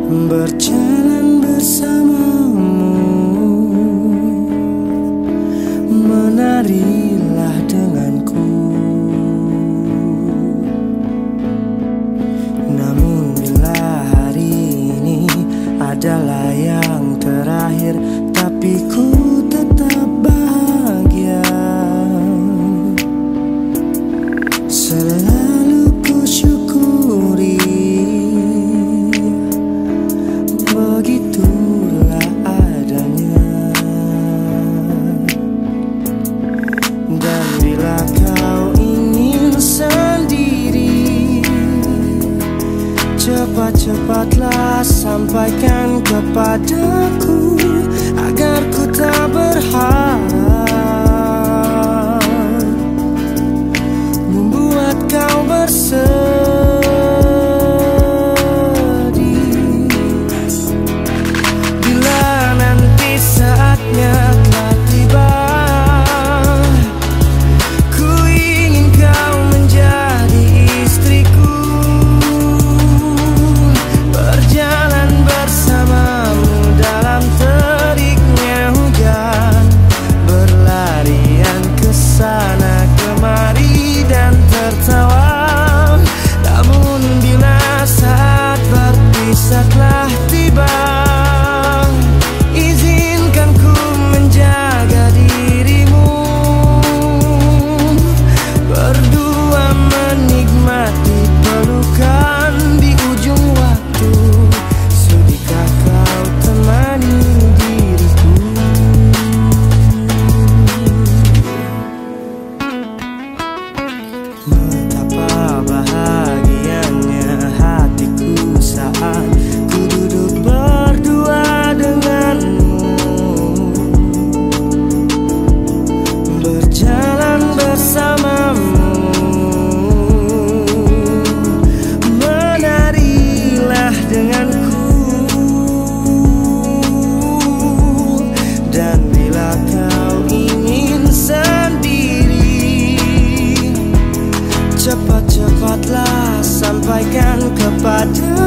berjalan bersamamu, menarilah denganku. Namun bila hari ini adalah yang terakhir, tapi ku tetap bahagia. Selalu ku syukuri, begitulah adanya. Dan bila kau ingin sendiri, cepat-cepatlah sampaikan kepadaku, agar ku tak berharap membuat kau bersedih. Bila nanti saatnya telah tiba, ku ingin kau menjadi istriku, berjalan bersamamu dalam teriknya hujan, berlarian ke sana kemari dan tertawa. Namun bila saat berpisah telah tiba, izinkan ku menjaga dirimu, berdua menikmati pelukan di ujung waktu. Sudikah kau temani diriku? Betapa bahagianya hatiku saat ku duduk berdua denganmu, berjalan bersamamu, menarilah denganku. Dan bila kau ingin sendiri, cepat-cepatlah sampaikan kepada